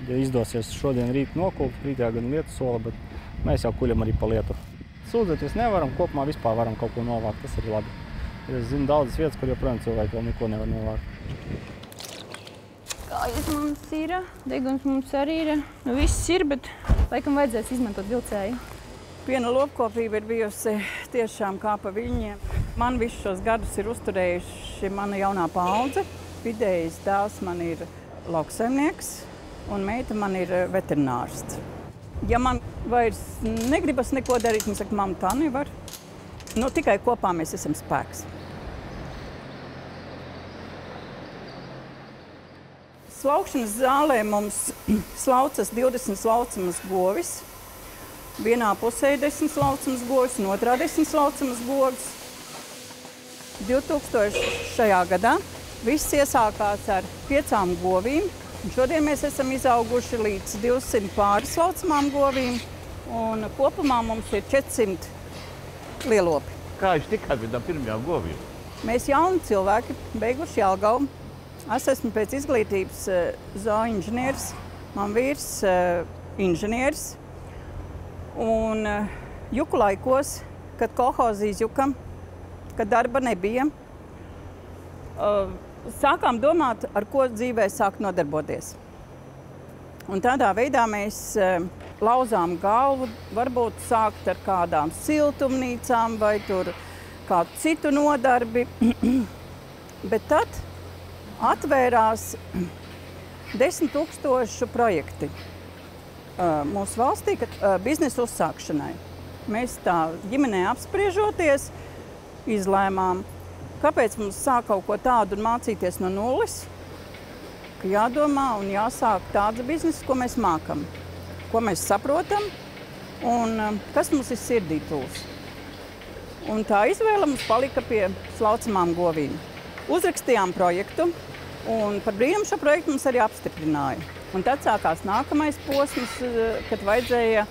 Ja izdosies šodien rīt nokult, rītā gan lietu sola, bet mēs jau kuļam arī pa lietu. Sūdzēties nevaram, kopumā vispār varam kaut ko novākt, tas ir labi. Es zinu daudzas vietas, kur joprojām cilvēki vēl neko nevar novākt. Kājas mums ir, deguns mums arī ir. Nu, viss ir, bet laikam vajadzēs izmantot vilcēju. Piena lopkopība ir bijusi tiešām kā pa viļņiem. Man visus šos gadus ir uzturējuši mana jaunā paudze. Vidējais dēls man ir lauksaimnieks un meita man ir veterinārsts. Ja man vairs negribas neko darīt, man saka, mamma, tā nevar. Nu, tikai kopā mēs esam spēks. Slaukšanas zālē mums slaucas 20 slaucamas govis. Vienā pusē 10 slaucamas govis un otrā 10 slaucamas govis. 2000. gadā viss iesākās ar 5 govīm. Šodien mēs esam izauguši līdz 200 pāri slaucamām govīm. Un kopumā mums ir 400 lielopi. Kā jūs tikāt pie tām pirmajām govīm? Mēs jauni cilvēki, beiguši Jelgavu. Es esmu pēc izglītības zooinženieris, man vīrs inženieris. Un juku laikos, kad kolhozi izjuka, kad darba nebija, sākām domāt, ar ko dzīvē sākt nodarboties. Un tādā veidā mēs lauzām galvu, varbūt sākt ar kādām siltumnīcām vai tur kādu citu nodarbi. Bet tad atvērās 10 000 projekti mūsu valstī, biznesa uzsākšanai. Mēs tā ģimenē apspriežoties, izlēmām, kāpēc mums sāk kaut ko tādu un mācīties no nulles, ka jādomā un jāsāk tāds biznesa, ko mēs mākam, ko mēs saprotam un kas mums ir sirdī tūs. Un tā izvēle mums palika pie slaucamām govīm. Uzrakstījām projektu un par brīnumu šo projektu mums arī apstiprināja. Un tad sākās nākamais posms, kad vajadzēja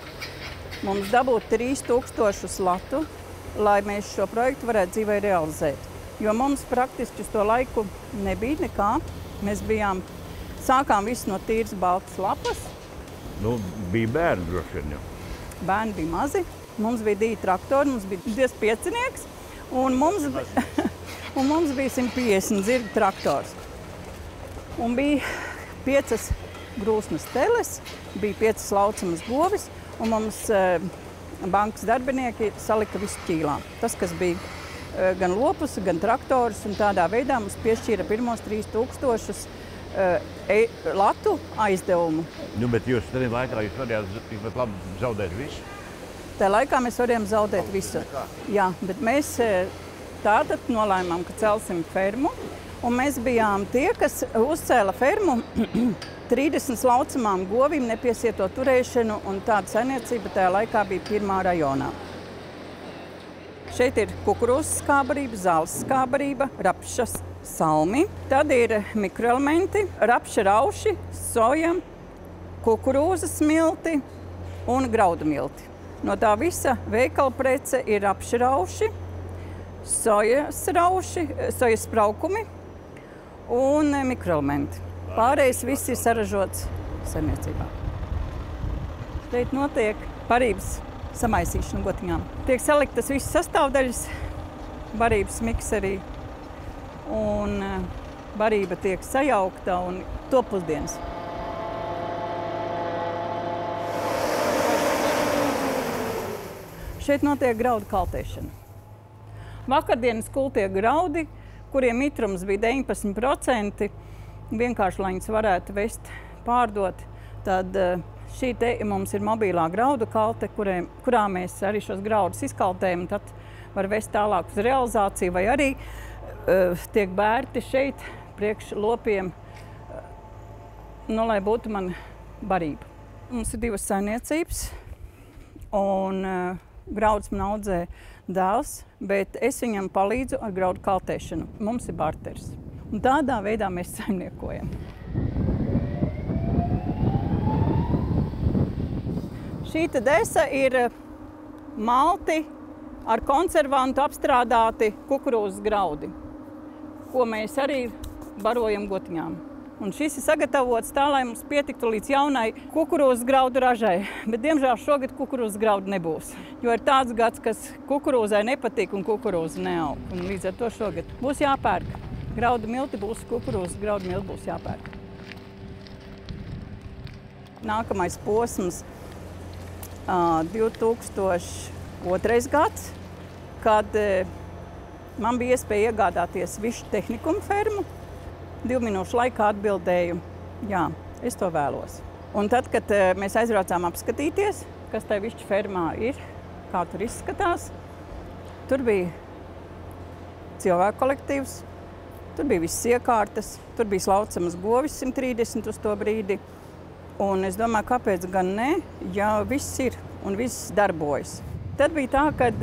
mums dabūt 3000 latu, lai mēs šo projektu varētu dzīvē realizēt. Jo mums praktiski uz to laiku nebija nekā. Mēs sākām visu no tīras baltas lapas. Nu, bija bērni droši vien jau. Bērni bija mazi. Mums bija 2 traktori, mums bija 2 piecinieks un mums bija 150 zirgu traktors. Un bija 5 grūsmas teles, bija 5 slaucamas govis, un mums bankas darbinieki salika visu ķīlā. Tas, kas bija gan lopus, gan traktors, un tādā veidā mums piešķīra pirmos 3000 latu aizdevumu. Nu, bet jūs tajā laikā varējāt labi zaudēt visu? Tajā laikā mēs varējām zaudēt visu. Jā, bet mēs tātad nolēmām, ka celsim fermu, un mēs bijām tie, kas uzcēla fermu 30 slaucamām govīm, nepiesieto turēšanu, un tāda saimniecība tajā laikā bija pirmā rajonā. Šeit ir kukurūzas skābarība, zāles skābarība, rapšas salmi. Tad ir mikroelementi, rapša rauši, soja, kukurūzas milti un graudu milti. No tā visa veikala prece ir rapša rauši, sojas rauši, sojas spraukumi un mikroelementi. Pārējais viss ir saražots saimniecībā. Šeit notiek barības samaisīšana gotiņām. Tiek saliktas visas sastāvdaļas, barības mikserī, un barība tiek sajaukta un top pusdienas. Šeit notiek graudu kaltēšana. Vakardienas kultie graudi, kuriem mitrums bija 19%, vienkārši, lai viņas varētu vest, pārdot, tad šī te mums ir mobilā graudu kalte, kurā mēs arī šos graudus izkaltējam, un tad var vest tālāk uz realizāciju, vai arī tiek bērti šeit priekš lopiem, lai būtu man barība. Mums ir 2 saimniecības, un graudus man audzē dēls, bet es viņam palīdzu ar graudu kaltēšanu. Mums ir barters. Un tādā veidā mēs saimniekojam. Šī desa ir malti ar konservantu apstrādāti kukurūzas graudi, ko mēs arī barojam gotiņām. Un šis ir sagatavots tā, lai mums pietiktu līdz jaunai kukurūzas graudu ražai. Bet, diemžēl, šogad kukurūzas graudu nebūs. Jo ir tāds gads, kas kukurūzai nepatīk un kukurūza neaug. Un līdz ar to šogad būs jāpērk. Graudu milti būs kukurūzas, graudu milti būs jāpērk. Nākamais posms 2002. gads, kad man bija iespēja iegādāties Višķu tehnikuma fermu. 2 minūšu laikā atbildēju, jā, es to vēlos. Un tad, kad mēs aizbraucām apskatīties, kas tai Višķu fermā ir, kā tur izskatās, tur bija cilvēku kolektīvs, tur bija visas iekārtas, tur bija slaucamas govis 130 uz to brīdi. Un es domāju, kāpēc gan ne, ja viss ir un viss darbojas. Tad bija tā, kad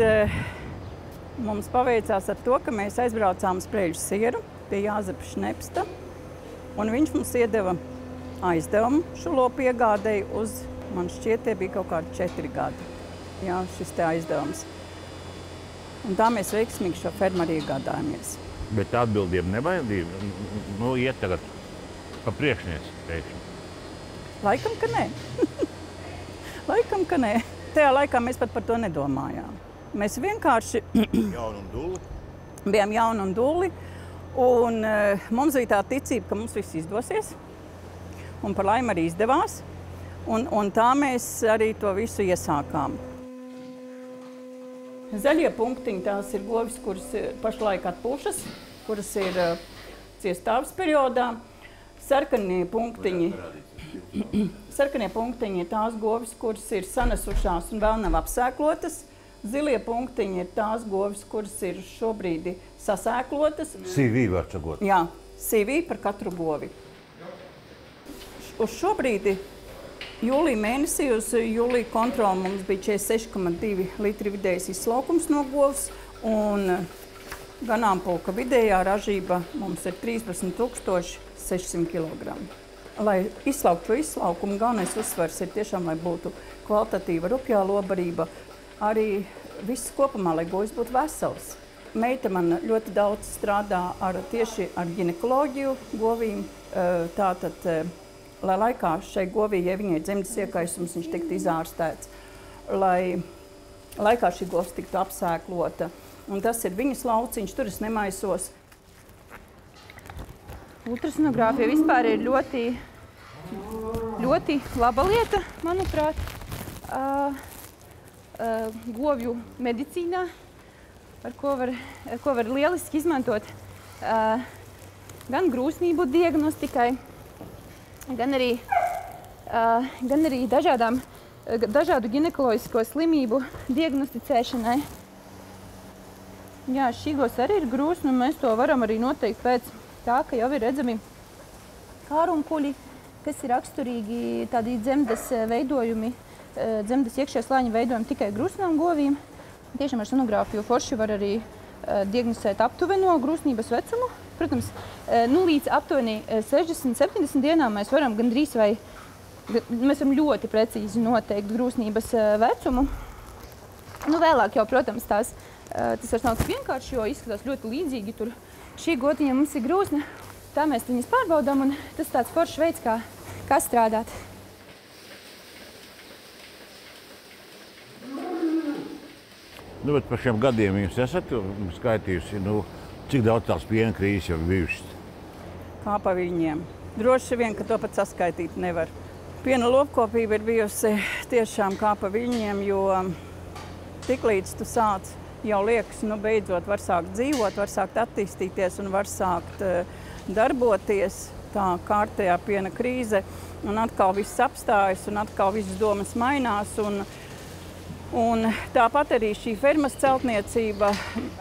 mums paveicās ar to, ka mēs aizbraucām uz Preļu sieru pie Jāzepa Šnepsta, un viņš mums iedeva aizdevumu šo lopu iegādēji uz, man šķiet, tie bija kaut kādi 4 gadi. Jā, šis te aizdevums. Un tā mēs veiksmīgi šo fermu arī iegādājamies. Bet atbildība nevajadība? Nu, iet tagad pa priekšnieci pēkšņi. Laikam, ka nē. Laikam, ka nē. Tajā laikā mēs pat par to nedomājām. Mēs vienkārši bijām jauni un dulli. Un mums bija tā ticība, ka mums viss izdosies. Un par laimi arī izdevās. Un tā mēs arī to visu iesākām. Zaļie punktiņi tās ir govis, kuras pašlaik atpūšas, kuras ir ciestāvas periodā. Sarkanie punktiņi ir tās govis, kuras ir sanesušās un vēl nav apsēklotas. Zilie punktiņi ir tās govis, kuras ir šobrīd sasēklotas. CV var čagot. Jā, CV par katru govi. Uz šo brīdi, jūlija mēnesī, uz jūlija kontroli mums bija 46,2 litri vidējais izslaukums no govs, un ganāmpulka vidējā ražība mums ir 13,600 kg. Lai izslauktu šo izslaukumu, galvenais uzsvars ir tiešām, lai būtu kvalitatīva rupjā lobarība, arī viss kopumā, lai govs būtu vesels. Meita man ļoti daudz strādā tieši ar ginekoloģiju govīm. Tātad, lai laikā šai govī, ja viņai ir dzemdes iekaisums, viņš tiktu izārstēts, lai laikā šī govs tiktu apsēklota. Un tas ir viņas lauciņš, tur es nemaisos. Ultrasonogrāfija vispār ir ļoti laba lieta, manuprāt. Govju medicīnā, ar ko var lieliski izmantot gan grūsnību diagnostikai, gan arī dažādu ginekoloģisko slimību diagnosticēšanai. Jā, šī govs arī ir grūsna, un mēs to varam arī noteikt pēc tā, ka jau ir redzami kārunkuļi, kas ir raksturīgi tādi dzemdes veidojumi, dzemdes iekšējā slāņa veidojumi tikai grūsnām govīm. Tiešām ar sonogrāfiju forši var arī diagnosticēt aptuveno grūsnības vecumu. Protams, līdz aptuveni 60-70 dienām mēs varam gandrīz vai mēs varam ļoti precīzi noteikt grūsnības vecumu. Vēlāk jau, protams, tas vairs nav tik vienkārši, jo izskatās ļoti līdzīgi. Tur šī gotiņa mums ir grūsna, tā mēs viņas pārbaudām, un tas tāds foršs veids, kā strādāt. Bet par šiem gadiem jūs esat skaitījusi, cik daudz tās piena krīzes jau bijušas? Kā pa viņiem. Droši vien, ka to pat saskaitīt nevar. Piena lopkopība ir bijusi tiešām kā pa viņiem, jo tiklīdz tu sāc, jau liekas, beidzot var sākt dzīvot, var sākt attīstīties un var sākt darboties. Tā kārtējā piena krīze, un atkal viss apstājas, un atkal visas domas mainās. Un tāpat arī šī fermas celtniecība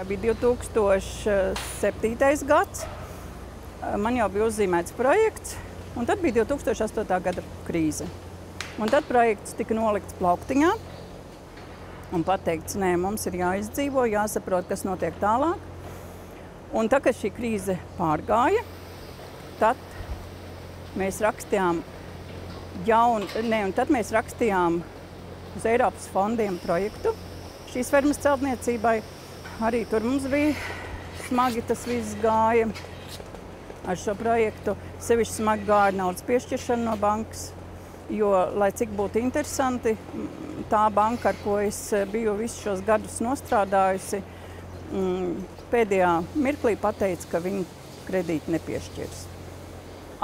bija 2007. gads. Man jau bija uzzīmēts projekts, un tad bija 2008. gada krīze. Un tad projekts tika nolikts plauktiņā un pateikts, nē, mums ir jāizdzīvo, jāsaprot, kas notiek tālāk. Un tā, kad šī krīze pārgāja, tad mēs rakstījām uz Eiropas fondiem projektu šīs fermas celtniecībai. Arī tur mums bija smagi tas viss gāja. ar šo projektu. Sevišķi smagi gāja naudas piešķiršana no bankas, jo, lai cik būtu interesanti, tā banka, ar ko es biju visus šos gadus nostrādājusi, pēdējā mirklī pateica, ka viņi kredīti nepiešķirs.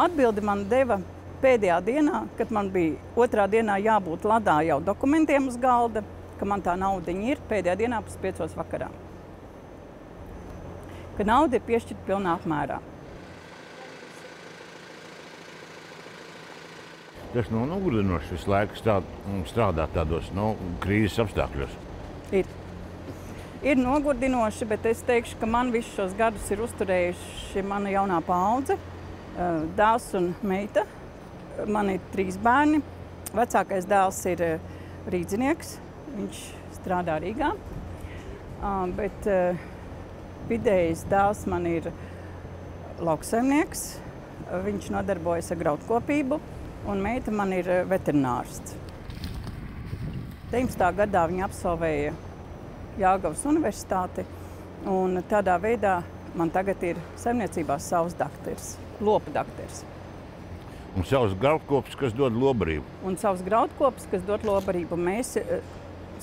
Atbildi man deva pēdējā dienā, kad man bija otrā dienā jābūt ladā jau dokumentiem uz galda, ka man tā naudiņa ir pēdējā dienā 5:00 vakarā. Ka nauda ir piešķirta pilnā apmērā. Tas nav nogurdinoši visu laiku strādāt tādos krīzes apstākļos. Ir nogurdinoši, bet es teikšu, ka man visus šos gadus ir uzturējuši mana jaunā paudze, dēls un meita. Man ir 3 bērni. Vecākais dēls ir rīdzinieks, viņš strādā Rīgā, bet vidējais dēls man ir lauksaimnieks, viņš nodarbojas ar graudkopību, un meita man ir veterinārsts. 19. gadā viņa absolvēja Jāgavas universitāti, un tādā veidā man tagad ir saimniecībās savs dakteris, lopu dakteris. Un savs graudkops, kas dod lobarību. Un savs graudkops, kas dod lobarību. Mēs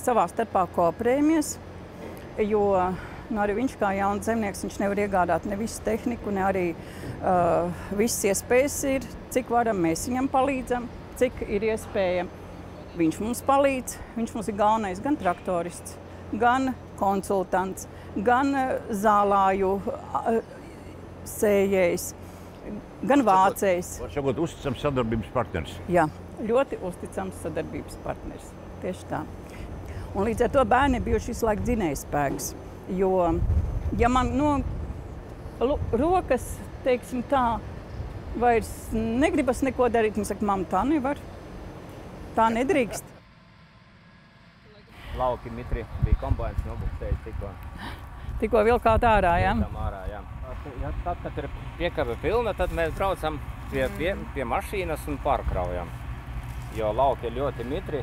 savā starpā kooperējamies, jo arī viņš kā jauns zemnieks, viņš nevar iegādāt ne visu tehniku, ne arī visas iespējas ir, cik varam, mēs viņam palīdzam, cik ir iespēja. Viņš mums palīdz, viņš mums ir galvenais gan traktorists, gan konsultants, gan zālāju sējējs, gan vācējs. Varbūt uzticams sadarbības partneris. Jā, ļoti uzticams sadarbības partneris. Tieši tā. Un līdz ar to bērni bijuši visu laiku dzinējspēks. Jo, ja man no rokas, teiksim tā, vairs negribas neko darīt, man saka, mamma, tā nevar. Tā nedrīkst. Lauki mitri bija kombains nobuktējis tikko. Tikko vilkāt ārā, jā? Ārā, jā. Tad, kad ir piekabe pilna, tad mēs braucam pie mašīnas un pārkraujam. Jo lauki ir ļoti mitri,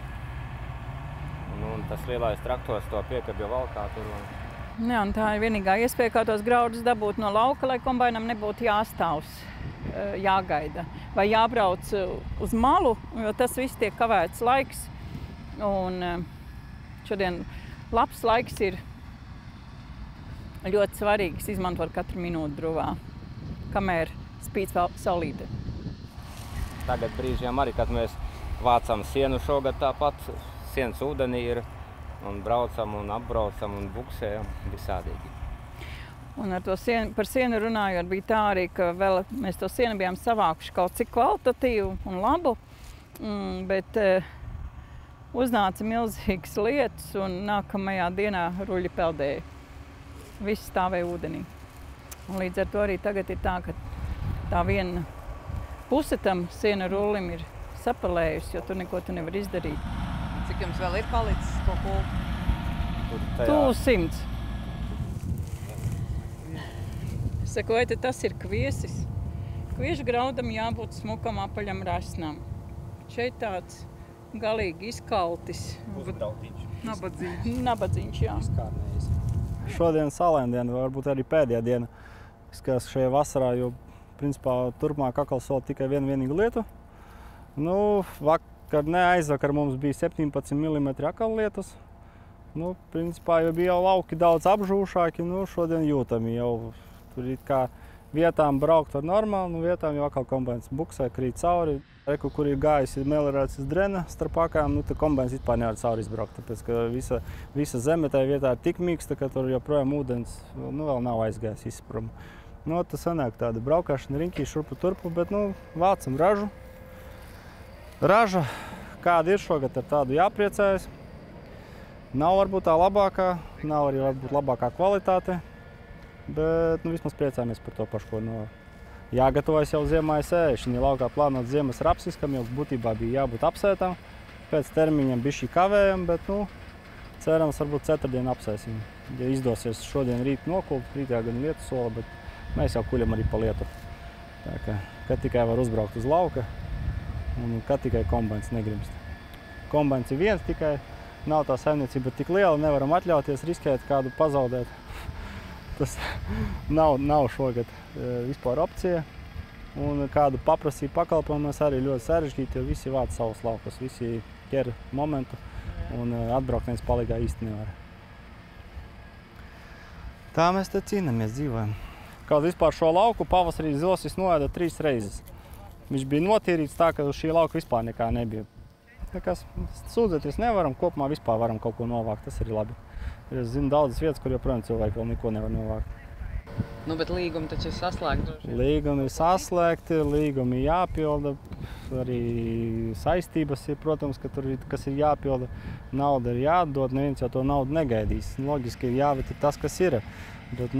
un tas lielais traktors to piekabi valkā tur. Jā, un tā ir vienīgā iespēja, kā tos graudus dabūt no lauka, lai kombainam nebūtu jāstāvs, jāgaida. Vai jābrauc uz malu, jo tas viss tiek kavēts laiks. Un šodien labs laiks ir ļoti svarīgs izmantot katru minūti druvā, kamēr spīd vēl saulīte. Tagad brīžiem arī, kad mēs vācam sienu šogad tāpat, sienas ūdenī ir, un braucam un apbraucam un buksējam visādīgi. Un ar to sienu, par sienu runājot, bija tā arī, ka vēl mēs to sienu bijām savākuši kaut cik kvalitatīvu un labu, bet uznāca milzīgas lietas un nākamajā dienā ruļi peldēja. Viss stāvēja ūdenī. Un līdz ar to arī tagad ir tā, ka tā viena puse tam siena rullim ir sapalējusi, jo tur neko tu nevar izdarīt. Cik jums vēl ir palicis to pulku? Tuvu 100. Es saku, vai tas ir kviesis? Kviešu graudam jābūt smukam apaļam rasnam. Šeit tāds galīgi izkaltis. Nabadzīņš, jā. Šodien saulaina diena, varbūt arī pēdējā diena, kas šajā vasarā, jo principā turpmāk atkal sola tikai vienīgu lietu. Vakar, aizvakar mums bija 17 mm atkal lietus. Principā jau bija lauki daudz apžūšāki, šodien jūtami jau tur it kā vietām braukt var normāli, vietām jau atkal kombains buksē, krīt cauri. Reku, kur ir gājusi melorācijas drena starp akām, tad kombains vispār nevar cauri izbraukt, tāpēc, ka visa zeme tajā vietā ir tik mīksta, ka tur joprojām ūdens vēl nav aizgājis izsprum. Tas sanāk tāda braukāšana riņķī šurpu turpu, bet vācam ražu. Raža, kāda ir šogad, ar tādu jāpriecājas. Nav varbūt tā labākā, nav arī varbūt labākā kvalitāte, bet vismaz priecājamies par to pašu, ko jāgatavojas jau ziemai sēšana. Laukā plānot ziemas rapsis, kam jau būtībā bija jābūt apsētam. Pēc termiņam bišķi kavējam, bet cerams, varbūt ceturtdien apsēsim. Ja izdosies šodien rīt nokult, rītā gan lietu sola, bet mēs jau kuļam arī pa lietu. Tā kā, kad tikai var uzbraukt uz lauka un kad tikai kombains negrimst. Kombains ir viens tikai, nav tā saimniecība tik liela, nevaram atļauties riskēt kādu pazaudēt. Tas nav šogad vispār opcija. un kādu paprasību pakalpojumu arī ļoti sarežģīti, jo visi vāc savus laukus, visi ķer momentu un atbraukt viens palīgā īsti nevar. Tā mēs te cīnāmies, dzīvojam. Kaut vispār šo lauku pavasarī zilosis noēda 3 reizes. Viņš bija notīrīts tā, ka uz šī lauka vispār nekā nebija. Nekas sūdzēties nevaram, kopumā vispār varam kaut ko novākt, tas ir labi. Es zinu daudzas vietas, kur joprojām cilvēki vēl neko nevar novākt. Nu, bet līgumi taču ir saslēgti. Līgumi ir saslēgti, līgumi jāpilda, arī saistības ir, protams, ka tur ir, kas ir jāpilda. Nauda ir jādod, neviens jau to naudu negaidīs. Loģiski ir jāvet tas, kas ir. Bet,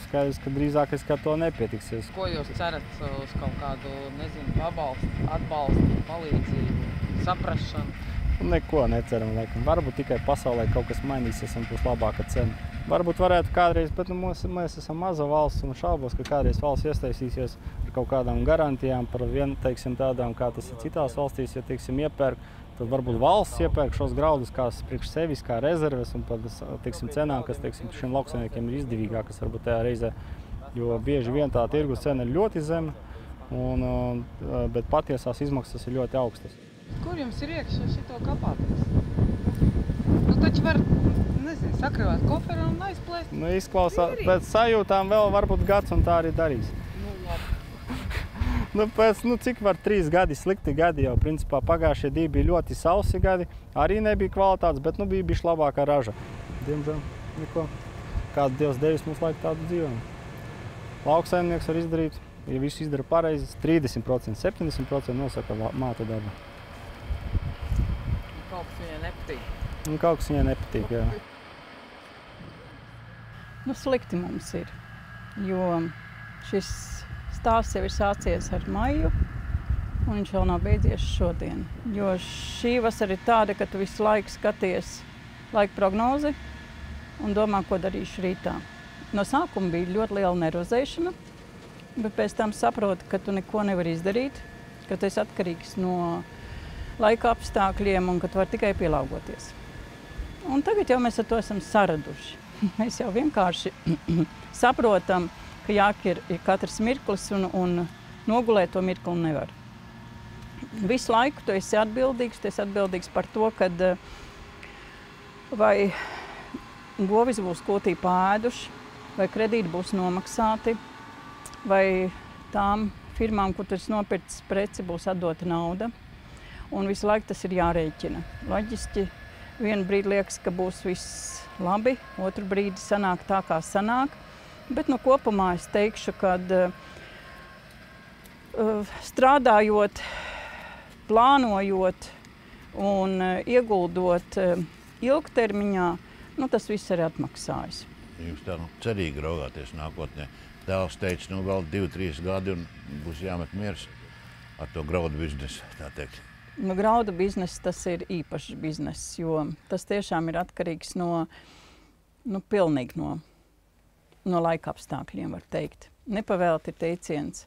skaidrs, ka drīzāk es, ka to nepietiksies. Ko jūs cerat uz kaut kādu, nezinu, atbalstu, palīdzību, saprašanu? Neko neceram, laikam. Varbūt tikai pasaulē kaut kas mainīsies un būs labāka cena. Varbūt varētu kādreiz, bet mēs esam maza valsts un šaubos, ka kādreiz valsts iestaisīsies ar kaut kādām garantijām par teiksim, tādām, kā tas ir citās valstīs, ja, teiksim, iepērk. Tad varbūt valsts iepērk šos graudus kā priekš sevis, kā rezerves un par, teiksim, cenām, kas, teiksim, šiem lauksaimniekiem ir izdevīgākas varbūt tajā reizē. Jo bieži vien tā tirgus cena ir ļoti zema, bet patiesās izmaksas ir ļoti augstas. Kur jums ir iekšā šito kapāties? Nu, taču var, nezinu, sakrāvāt koferu un aizplēst. Izklausās, pēc sajūtām vēl varbūt gads un tā arī darīs. Cik var 3 gadi, slikti gadi jau, principā pagājušie 2 bija ļoti sausi gadi, arī nebija kvalitātes, bet bija bišķi labākā raža. Diemžēl, neko. Kāds Dievs devis mums laiku tādu dzīvojumu. Lauksaimnieks var izdarīt, ja visu izdara pareizi, 30%, 70% nosaka māte darba. Kaut kas viņai nepatīk. Kaut kas viņai nepatīk, jā. Slikti mums ir, jo šis stāsts jau ir sācies ar maiju, un viņš vēl nav beidzies šodien. Jo šī vasara ir tāda, ka tu visu laiku skaties laika prognozi un domā, ko darīšu rītā. No sākuma bija ļoti liela nervozēšana, bet pēc tam saproti, ka tu neko nevari izdarīt, ka tu esi atkarīgs no laika apstākļiem un ka tu vari tikai pielāgoties. Un tagad jau mēs ar to esam saraduši. Mēs jau vienkārši saprotam, ka jāķer katrs mirklis un nogulēt to mirkli nevar. Visu laiku tu esi atbildīgs par to, kad vai govis būs kotī pāēduši, vai kredīti būs nomaksāti, vai tām firmām, kur tu esi nopircis preci, būs atdota nauda. Un visu laiku tas ir jārēķina. Loģiski vienu brīdi liekas, ka būs viss labi, otru brīdi sanāk tā, kā sanāk. Bet kopumā es teikšu, ka strādājot, plānojot un ieguldot ilgtermiņā, tas viss arī atmaksājas. Jūs tā cerīgi raugāties nākotnē. Tēvs teica, vēl 2-3 gadi un būs jāmet miers ar to graudu biznesu, tā teikt. Graudu bizness, tas ir īpašs bizness, jo tas tiešām ir atkarīgs pilnīgi no laika apstākļiem, var teikt. Nepavēlti ir teiciens.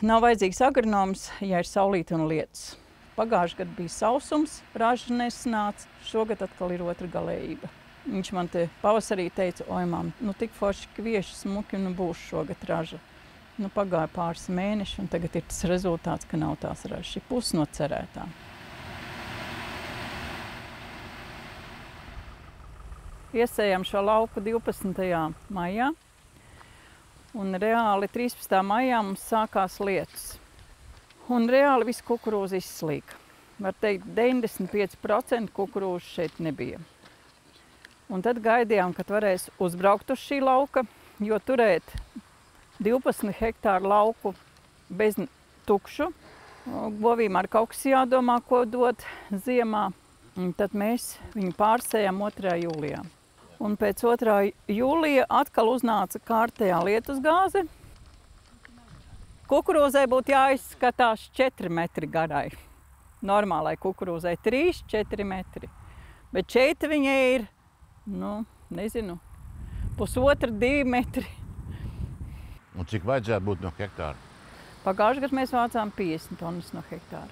Nav vajadzīgs agronoms, ja ir saulīte un lietus. Pagājušajā gadā bija sausums, raža nesanāca, šogad atkal ir otra galējība. Viņš man te pavasarī teica, oj, mam, tik forši kvieši smuki būs šogad raža. Pagāja pāris mēneši un tagad ir tas rezultāts, ka nav tās ražas. Ir pusi no cerētā. Iesējām šo lauku 12. maijā, un reāli 13. maijā mums sākās lietus. Un reāli viss kukurūza izslīka. Var teikt, 95% kukurūza šeit nebija. Un tad gaidījām, kad varēs uzbraukt uz šī lauka, jo turēt 12 hektāru lauku bez tukšu. Govīm ar kaut kas jādomā, ko dot ziemā. Un tad mēs viņu pārsējām 2. jūlijā. Un pēc 2. jūlija atkal uznāca kārtējā lietusgāze. Kukurūzai būtu jāizskatās 4 metri garai. Normālai kukurūzai 3-4 metri. Bet šeit viņai ir, nezinu, 1,5–2 metri. Un cik vajadzētu būt no hektāra? Pagājušajā gadā mēs vācām 50 tonnas no hektāra.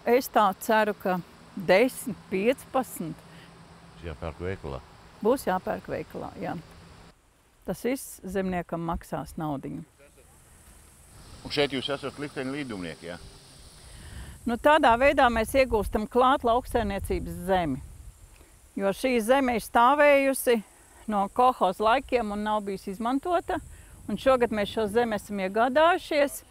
Es tā ceru, ka 10–15. Jāpērk veikalā. Būs jāpērk veikalā, jā. Tas viss zemniekam maksās naudiņu. Un šeit jūs esat likteņu līdumnieki, jā? Nu, tādā veidā mēs iegūstam klāt lauksaimniecības zemi. Jo šī zeme ir stāvējusi no kolhoza laikiem un nav bijusi izmantota. Un šogad mēs šo zemi esam iegādājušies.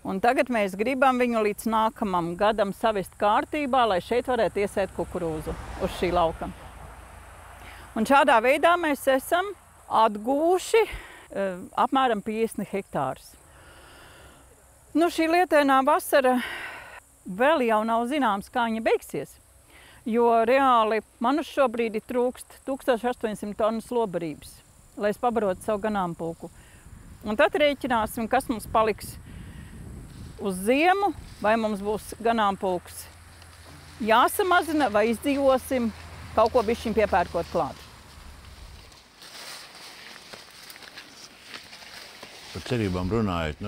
Un tagad mēs gribam viņu līdz nākamam gadam savest kārtībā, lai šeit varētu iesēt kukurūzu uz šī lauka. Un šādā veidā mēs esam atguvuši apmēram 50 hektārus. Nu, šī lietainā vasara vēl jau nav zināms, kā viņa beigsies. Jo reāli man uz šo brīdi trūkst 1800 tonnas lobarības, lai es pabarotu savu ganāmpulku. Un tad rēķināsim, kas mums paliks uz ziemu, vai mums būs ganāmpulks jāsamazina, vai izdzīvosim kaut ko bišķiņ piepērkot klāt. Par cerībām runājot,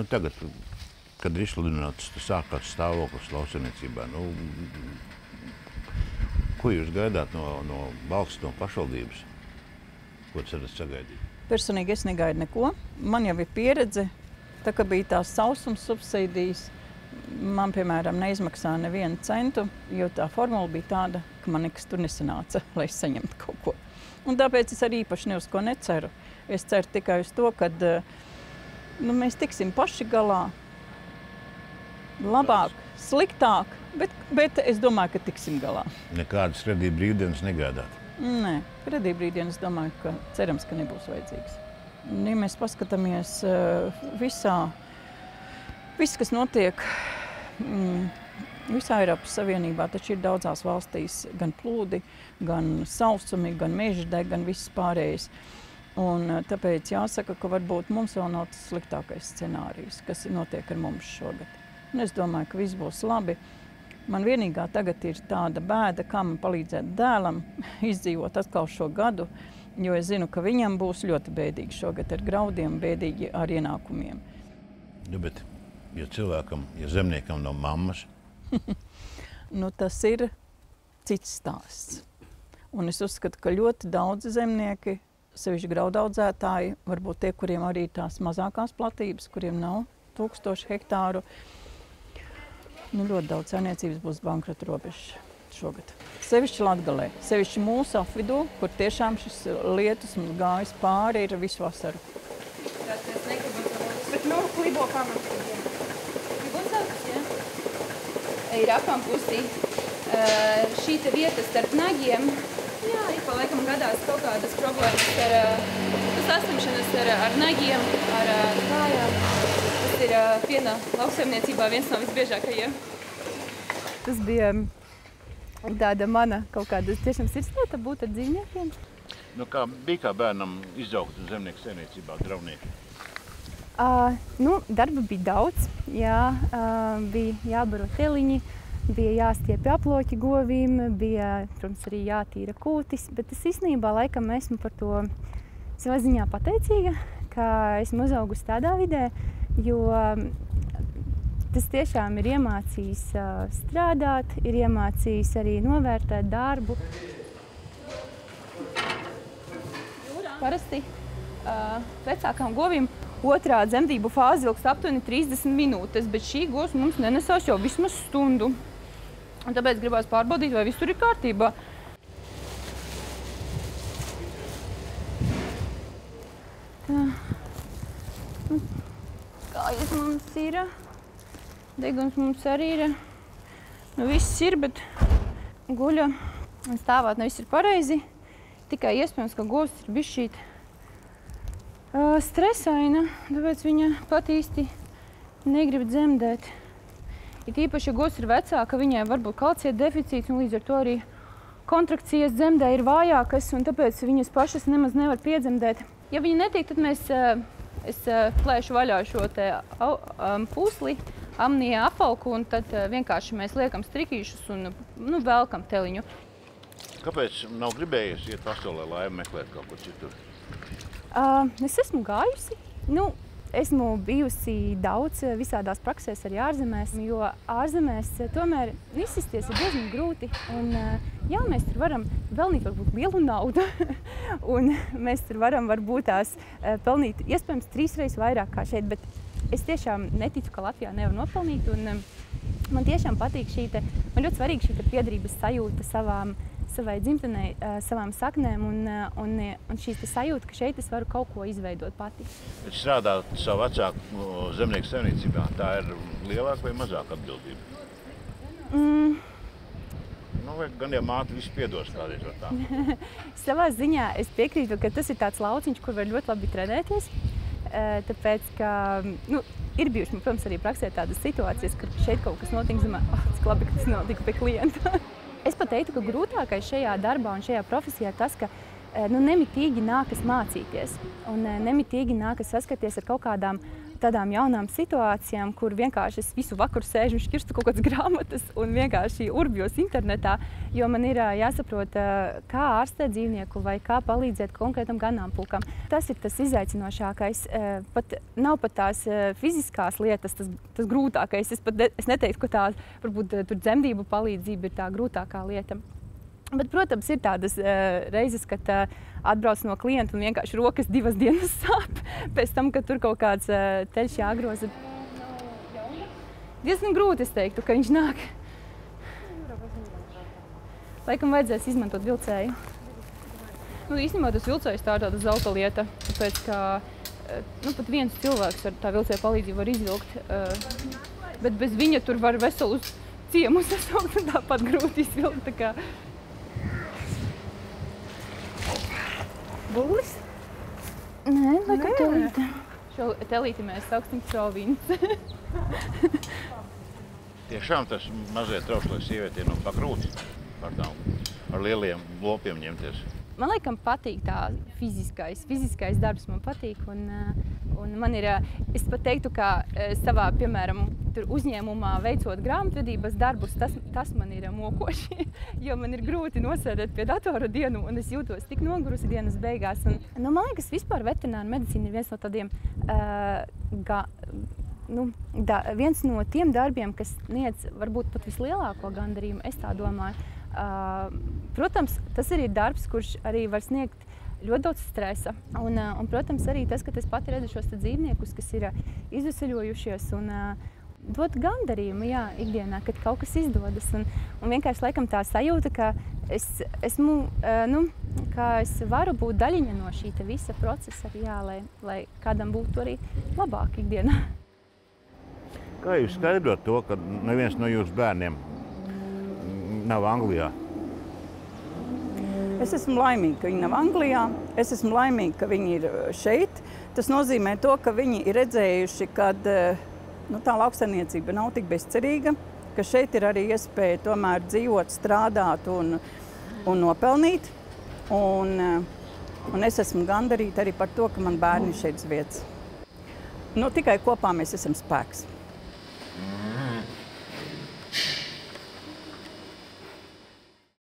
tagad, kad ir izsludināts sākās stāvoklis lauksaimniecībā, ko jūs gaidāt no valsts, no pašvaldības? Ko cerat sagaidīt? Personīgi es negaidu neko. Man jau ir pieredze. Tā kā bija tās sausums subsīdijas, man, piemēram, neizmaksāja nevienu centu, jo tā formula bija tāda, ka man nekas tur nesanāca, lai es saņemtu kaut ko. Un tāpēc es arī īpaši ne uz ko neceru. Es ceru tikai uz to, ka mēs tiksim paši galā. Labāk, sliktāk, bet es domāju, ka tiksim galā. Nekādas kredīta brīvdienas negaidāt? Nē, kredīta brīvdienas domāju, ka cerams, ka nebūs vajadzīgs. Ja mēs paskatāmies viss, kas notiek visā Eiropas Savienībā, taču ir daudzās valstīs gan plūdi, gan sausumi, gan meždeg, gan viss pārējais. Un tāpēc jāsaka, ka varbūt mums vēl nav tas sliktākais scenārijs, kas notiek ar mums šogad. Un es domāju, ka viss būs labi. Man vienīgā tagad ir tāda bēda, kā man palīdzēt dēlam izdzīvot atkal šo gadu, jo es zinu, ka viņam būs ļoti bēdīgi šogad ar graudiem, bēdīgi ar ienākumiem. Bet, ja cilvēkam, ja zemniekam nav mammas? Tas ir cits stāsts. Un es uzskatu, ka ļoti daudzi zemnieki, sevišķi graudaudzētāji, varbūt tie, kuriem arī tās mazākās platības, kuriem nav 1000 hektāru, ļoti daudz saimniecības būs bankrota robežas šogad. Sevišķi Latgalē, sevišķi mūsu apvidū, kur tiešām šis lietus mums gājis pāri ir visu vasaru. Tas negribam, bet klibo kā man Guncelkas, jā? Ir apam pusī. Šī te vieta starp nagiem, jā, ik pa laikam gadās kaut kādas problēmas ar saslimšanas ar nagiem, ar kājām. Tas ir piena lauksaimniecībā viens no visbiežākajiem. Tas bija tāda mana kaut kāda tiešām sirdslieta būt ar dzīvniekiem. Bija kā bērnam izaugt un zemnieku saimniecībā draudnieki? Darba bija daudz. Jā, bija jābaro teliņi, bija jāstiepja aploķi govīm, bija, protams, arī jātīra kūtis. Bet es īstenībā laikam esmu par to savā ziņā pateicīga, ka esmu uzaugusi tādā vidē, jo tas tiešām ir iemācījis strādāt, ir iemācījis arī novērtēt darbu. Parasti vecākām govīm otrā dzemdību fāze ilgst aptuveni 30 minūtes, bet šī govs mums nenesās jau vismaz stundu. Un tāpēc gribās pārbaudīt, vai viss tur ir kārtībā. Tā. Kājas mums ir. Deguns mums arī ir. Viss ir, bet guļa un stāvāt nevis ir pareizi. Tikai iespējams, ka govs ir bišķīt stresaina, tāpēc viņa pat īsti negrib dzemdēt. Ir īpaši, ja govs ir vecāka, viņai varbūt kalcija deficīts un līdz ar to arī kontrakcijas dzemdē ir vājākas un tāpēc viņas pašas nemaz nevar piedzemdēt. Ja viņa netiek, tad es plēšu vaļā šo te pūsli, amnija apvalku, un tad vienkārši mēs liekam strikīšus un velkam teliņu. Kāpēc nav gribējies iet pasaulē laivu meklēt kaut ko citur? Es esmu gājusi. Esmu bijusi daudz visādās praksēs arī ārzemēs, jo ārzemēs tomēr izsisties ir diezgan grūti. Un jā, mēs tur varam pelnīt varbūt lielu naudu, un mēs tur varam varbūt tās pelnīt iespējams 3 reizes vairāk kā šeit, bet es tiešām neticu, ka Latvijā nevar nopelnīt, un man tiešām patīk man ļoti svarīga šī piederības sajūta savai dzimtenei, savām saknēm, un šī sajūta, ka šeit es varu kaut ko izveidot pati. Strādāt savu vecāku zemnieku saimniecībā, tā ir lielāka vai mazāka atbildība? Vai gan jau māte visu piedos kādreiz var tā? Savā ziņā es piekrītu, ka tas ir tāds lauciņš, kur var ļoti labi trenēties, tāpēc, ka, ir bijuši, protams, arī praksē tādas situācijas, ka šeit kaut kas notiek, cik labi, ka tas notika pie klienta. Es pat teiktu, ka grūtākais šajā darbā un šajā profesijā ir tas, ka nemitīgi nākas mācīties un nemitīgi nākas saskaties ar kaut kādām tādām jaunām situācijām, kur vienkārši es visu vakaru sēžu un šķirstu kaut kādas grāmatas un vienkārši urbjos internetā, jo man ir jāsaprot, kā ārstēt dzīvnieku vai kā palīdzēt konkrētam ganāmpulkam. Tas ir tas izaicinošākais. Pat nav pat tās fiziskās lietas, tas grūtākais. Es neteiktu, ka tā varbūt tur dzemdību palīdzība ir tā grūtākā lieta. Bet, protams, ir tādas reizes, kad atbrauc no klienta un vienkārši rokas 2 dienas sāp. Pēc tam, kad tur kaut kāds teļš jāgroza. Diezgan grūti, es teiktu, ka viņš nāk. Laikam vajadzēs izmantot vilcēju. Īstenībā tas vilcējs tā ir tāda zelta lieta, tāpēc, ka pat viens cilvēks ar tā vilcēja palīdzību var izvilkt. Bet bez viņa tur var veselus ciemus sasaukt un tāpat grūti izvilkt. Bullis? Nē, laikam telīte. Šo telīti mēs sauksim šovins. Tiešām tas mazliet traušlais sievieti ir pagrūti ar lieliem lopiem ņemties. Man laikam patīk tā fiziskais darbs man patīk, un man ir, es pat teiktu, ka savā, piemēram, tur uzņēmumā veicot grāmatvedības darbus, tas man ir mokoši, jo man ir grūti nosēdēt pie datora dienu, un es jūtos tik nogurusi dienas beigās. Un, man liekas, vispār veterināra medicīna ir viens no tādiem, viens no tiem darbiem, kas sniedz varbūt pat vislielāko gandarījumu, es tā domāju. Protams, tas arī ir darbs, kurš arī var sniegt ļoti daudz stresa. Un, protams, arī tas, ka es pati redzu šos dzīvniekus, kas ir izveseļojušies un dot gandarījumu, jā, ikdienā, kad kaut kas izdodas. Un vienkārši laikam tā sajūta, ka ka es varu būt daļiņa no šī visa procesa, jā, lai kādam būtu arī labāk ikdienā. Kā jūs skaidrot to, ka neviens no jūsu bērniem nav Anglijā? Es esmu laimīga, ka viņi nav Anglijā. Es esmu laimīga, ka viņi ir šeit. Tas nozīmē to, ka viņi ir redzējuši, ka tā lauksaimniecība nav tik bezcerīga, ka šeit ir arī iespēja tomēr dzīvot, strādāt un nopelnīt. Un es esmu gandarīta arī par to, ka man bērni šeit uz vietas. Tikai kopā mēs esam spēks.